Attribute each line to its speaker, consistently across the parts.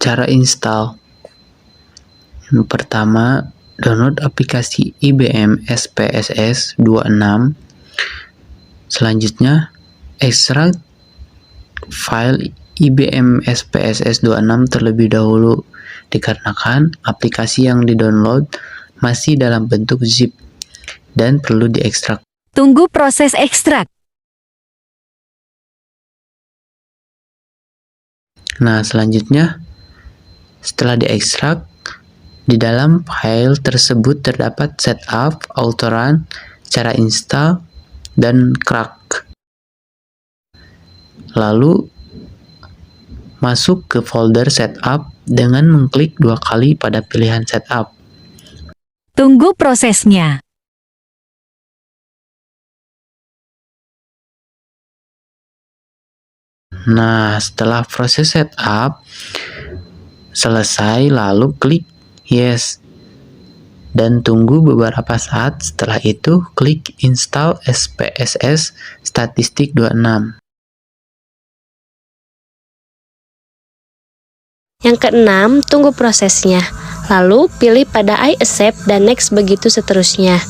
Speaker 1: Cara install. Yang pertama, download aplikasi IBM SPSS 26. Selanjutnya, ekstrak file IBM SPSS 26 terlebih dahulu, dikarenakan aplikasi yang didownload masih dalam bentuk zip dan perlu diekstrak.
Speaker 2: Tunggu proses ekstrak.
Speaker 1: Nah, selanjutnya, setelah diekstrak, di dalam file tersebut terdapat setup, autorun, cara install, dan crack. Lalu, masuk ke folder setup dengan mengklik 2 kali pada pilihan setup.
Speaker 2: Tunggu prosesnya.
Speaker 1: Nah, setelah proses setup selesai, lalu klik yes. Dan tunggu beberapa saat. Setelah itu, klik install SPSS Statistik 26.
Speaker 3: Yang keenam, tunggu prosesnya. Lalu pilih pada I accept dan next begitu seterusnya.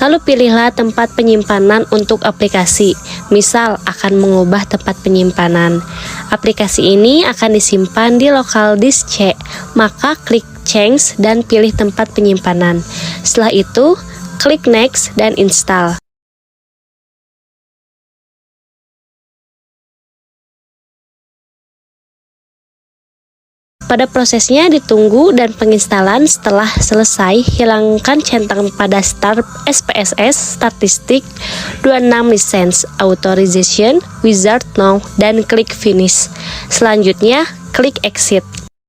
Speaker 3: Lalu pilihlah tempat penyimpanan untuk aplikasi. Misal akan mengubah tempat penyimpanan. Aplikasi ini akan disimpan di local disk C. Maka klik change dan pilih tempat penyimpanan. Setelah itu, klik next dan install. Pada prosesnya ditunggu dan penginstalan setelah selesai, hilangkan centang pada start SPSS Statistik 26 License Authorization Wizard Now dan klik finish. Selanjutnya, klik exit.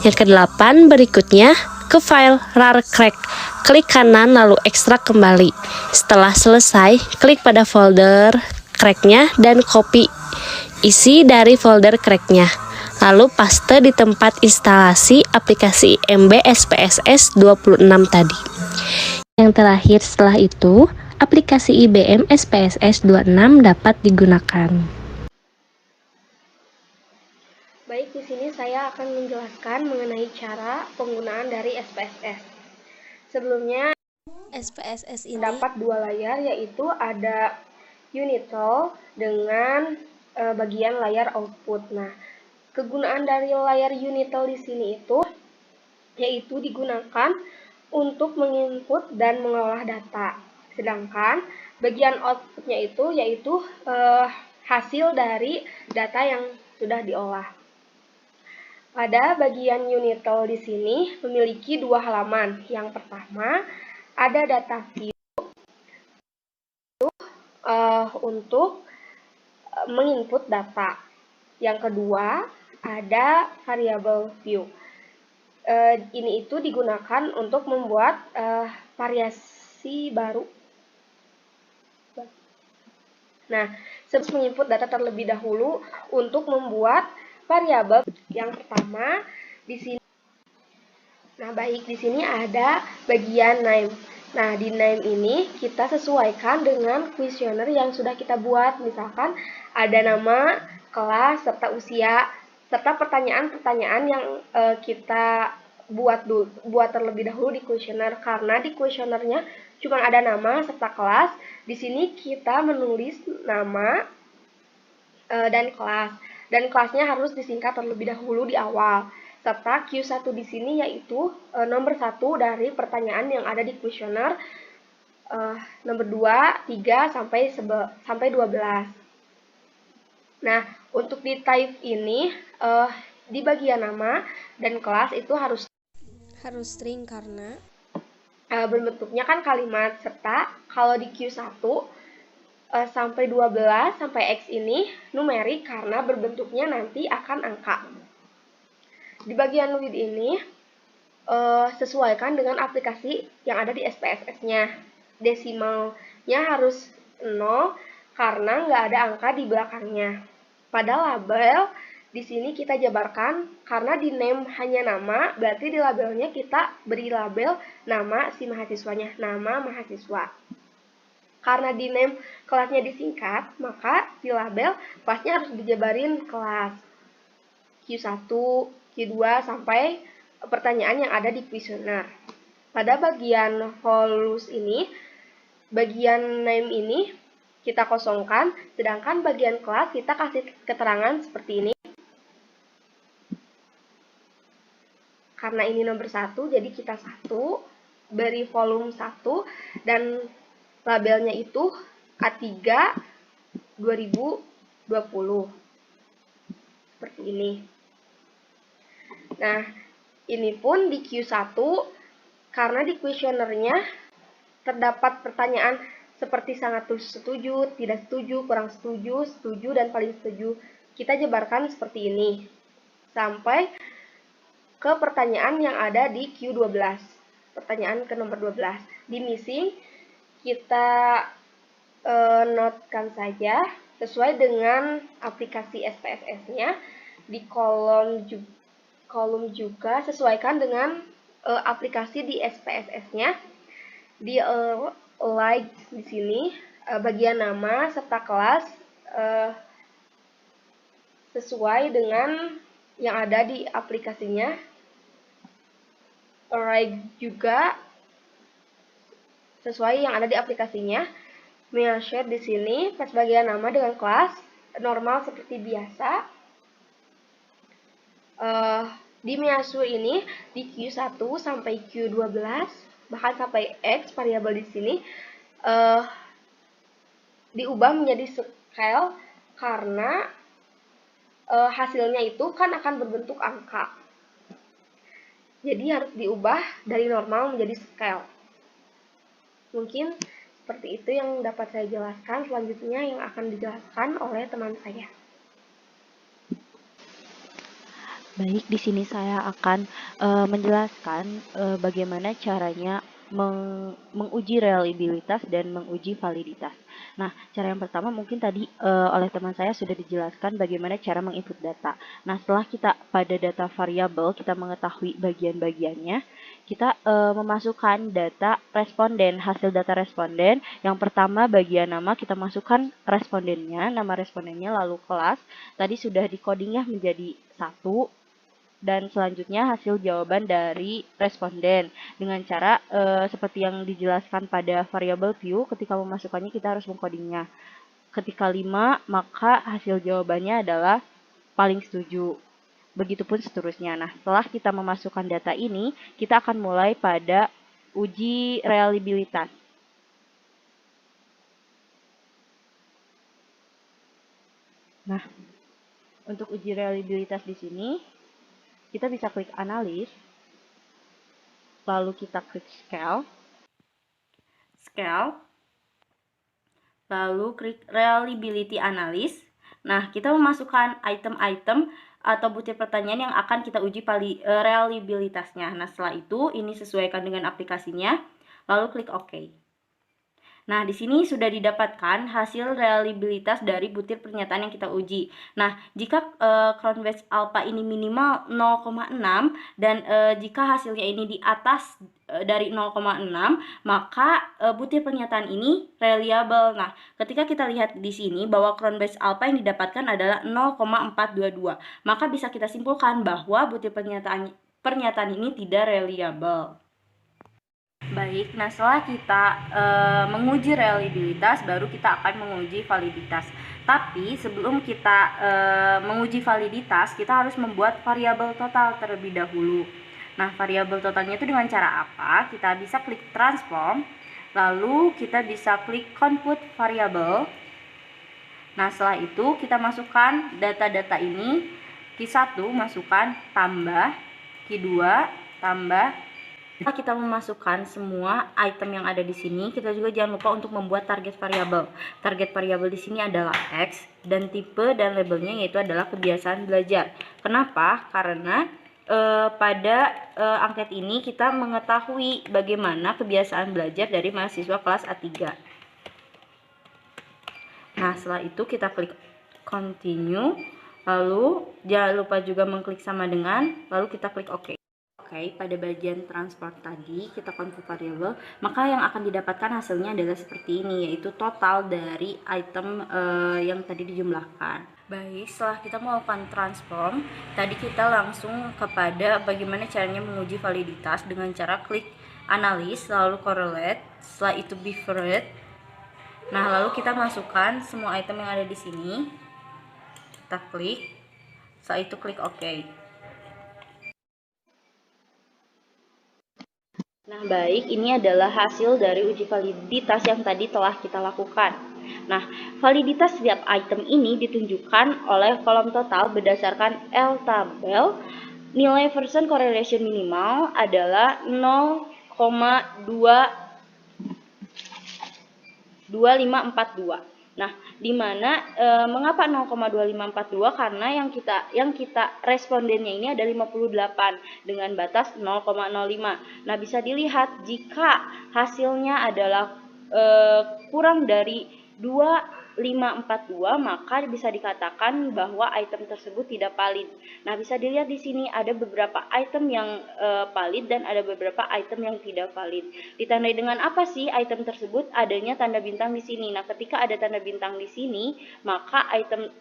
Speaker 3: Yang ke-8 berikutnya, ke file rar crack. Klik kanan lalu ekstrak kembali. Setelah selesai, klik pada folder cracknya dan copy isi dari folder cracknya. Lalu paste di tempat instalasi aplikasi IMB SPSS 26 tadi. Yang terakhir setelah itu, aplikasi IBM SPSS 26 dapat digunakan. Baik, di sini saya akan menjelaskan mengenai cara penggunaan dari SPSS. Sebelumnya, SPSS ini dapat 2 layar, yaitu ada Unital dengan bagian layar output. Nah, kegunaan dari layar Unital di sini itu yaitu digunakan untuk menginput dan mengolah data. Sedangkan bagian outputnya itu yaitu hasil dari data yang sudah diolah. Pada bagian Unital di sini memiliki 2 halaman. Yang pertama ada data view untuk menginput data. Yang kedua ada variable view. Ini itu digunakan untuk membuat variasi baru. Nah, sebelum menginput data terlebih dahulu untuk membuat variabel yang pertama di sini. Nah, baik, di sini ada bagian name. Nah, di name ini kita sesuaikan dengan kuesioner yang sudah kita buat. Misalkan ada nama, kelas, serta usia, serta pertanyaan-pertanyaan yang kita buat terlebih dahulu di kuesioner. Karena di kuesionernya cuma ada nama serta kelas. Di sini kita menulis nama dan kelas. Dan kelasnya harus disingkat terlebih dahulu di awal. Serta Q1 di sini yaitu nomor 1 dari pertanyaan yang ada di kuesioner, nomor 2, 3, sampai 12. Nah, untuk di type ini, di bagian nama dan kelas itu harus string karena berbentuknya kan kalimat, serta kalau di Q1 sampai 12 sampai X ini numerik karena berbentuknya nanti akan angka. Di bagian with ini sesuaikan dengan aplikasi yang ada di SPSS-nya. Desimalnya harus 0 karena nggak ada angka di belakangnya. Pada label di sini kita jabarkan, karena di name hanya nama, berarti di labelnya kita beri label nama si mahasiswanya, nama mahasiswa. Karena di name kelasnya disingkat, maka di label kelasnya harus dijabarin kelas Q1, Q2, sampai pertanyaan yang ada di kuesioner. Pada bagian holus ini, bagian name ini kita kosongkan, sedangkan bagian kelas kita kasih keterangan seperti ini. Karena ini nomor 1, jadi kita 1, beri volume 1, dan labelnya itu A3 2020. Seperti ini. Nah, ini pun di Q1, karena di kuesionernya terdapat pertanyaan seperti sangat setuju, tidak setuju, kurang setuju, setuju, dan paling setuju. Kita jabarkan seperti ini, sampai ke pertanyaan yang ada di Q12. Pertanyaan ke nomor 12. Di missing, kita notekan saja sesuai dengan aplikasi SPSS-nya. Di kolom juga sesuaikan dengan aplikasi di SPSS-nya. Di like di sini bagian nama serta kelas sesuai dengan yang ada di aplikasinya. Like juga sesuai yang ada di aplikasinya. Share di sini pas bagian nama dengan kelas normal seperti biasa. Di Miasu ini di Q1 sampai Q12, bahkan sampai X variabel di sini diubah menjadi scale, karena hasilnya itu kan akan berbentuk angka. Jadi harus diubah dari normal menjadi scale. Mungkin seperti itu yang dapat saya jelaskan. Selanjutnya yang akan dijelaskan oleh teman saya.
Speaker 4: Baik, di sini saya akan menjelaskan bagaimana caranya menguji reliabilitas dan menguji validitas. Nah, cara yang pertama mungkin tadi oleh teman saya sudah dijelaskan bagaimana cara menginput data. Nah, setelah kita pada data variabel kita mengetahui bagian-bagiannya, kita memasukkan data responden, hasil data responden. Yang pertama bagian nama kita masukkan respondennya, nama respondennya, lalu kelas. Tadi sudah di codingnya menjadi 1. Dan selanjutnya hasil jawaban dari responden dengan cara seperti yang dijelaskan pada variabel view. Ketika memasukkannya kita harus mengcodingnya. Ketika 5, maka hasil jawabannya adalah paling setuju. Begitupun seterusnya. Nah, setelah kita memasukkan data ini, kita akan mulai pada uji reliabilitas. Nah, untuk uji reliabilitas di sini kita bisa klik analis, lalu kita klik scale, lalu klik reliability analysis. Nah, kita memasukkan item-item atau butir pertanyaan yang akan kita uji reliabilitasnya. Nah, setelah itu ini sesuaikan dengan aplikasinya, lalu klik OK. Nah, di sini sudah didapatkan hasil reliabilitas dari butir pernyataan yang kita uji. Nah, jika crown batch alpha ini minimal 0,6 dan jika hasilnya ini di atas dari 0,6, maka butir pernyataan ini reliable. Nah, ketika kita lihat di sini bahwa crown batch alpha yang didapatkan adalah 0,422, maka bisa kita simpulkan bahwa butir pernyataan ini tidak reliable. Baik, nah setelah kita menguji reliabilitas, baru kita akan menguji validitas. Tapi sebelum kita menguji validitas, kita harus membuat variabel total terlebih dahulu. Nah, variabel totalnya itu dengan cara apa? Kita bisa klik transform, lalu kita bisa klik compute variable. Nah, setelah itu kita masukkan data-data ini. Q1 masukkan tambah, Q2 tambah. Jika kita memasukkan semua item yang ada di sini, kita juga jangan lupa untuk membuat target variabel. Target variabel di sini adalah X dan tipe dan labelnya yaitu adalah kebiasaan belajar. Kenapa? Karena pada angket ini kita mengetahui bagaimana kebiasaan belajar dari mahasiswa kelas A3. Nah, setelah itu kita klik continue, Lalu jangan lupa juga mengklik sama dengan, lalu kita klik OK. Oke, pada bagian transport tadi kita konvert variabel, maka yang akan didapatkan hasilnya adalah seperti ini, yaitu total dari item yang tadi dijumlahkan. Baik, setelah kita melakukan transform, tadi kita langsung kepada bagaimana caranya menguji validitas dengan cara klik analis, lalu correlate, setelah itu bifurcate. Nah, lalu kita masukkan semua item yang ada di sini. Kita klik, setelah itu klik OK. Nah, baik, ini adalah hasil dari uji validitas yang tadi telah kita lakukan. Nah, validitas setiap item ini ditunjukkan oleh kolom total berdasarkan L tabel. Nilai version correlation minimal adalah 0,2542. Nah, di mana mengapa 0,2542? Karena yang kita respondennya ini ada 58 dengan batas 0,05. Nah, bisa dilihat jika hasilnya adalah kurang dari 2542, maka bisa dikatakan bahwa item tersebut tidak valid. Nah, bisa dilihat di sini ada beberapa item yang valid dan ada beberapa item yang tidak valid. Ditandai dengan apa sih item tersebut? Adanya tanda bintang di sini. Nah, ketika ada tanda bintang di sini, maka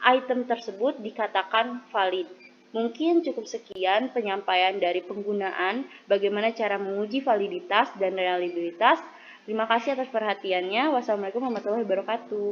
Speaker 4: item tersebut dikatakan valid. Mungkin cukup sekian penyampaian dari penggunaan bagaimana cara menguji validitas dan reliabilitas. Terima kasih atas perhatiannya. Wassalamualaikum warahmatullahi wabarakatuh.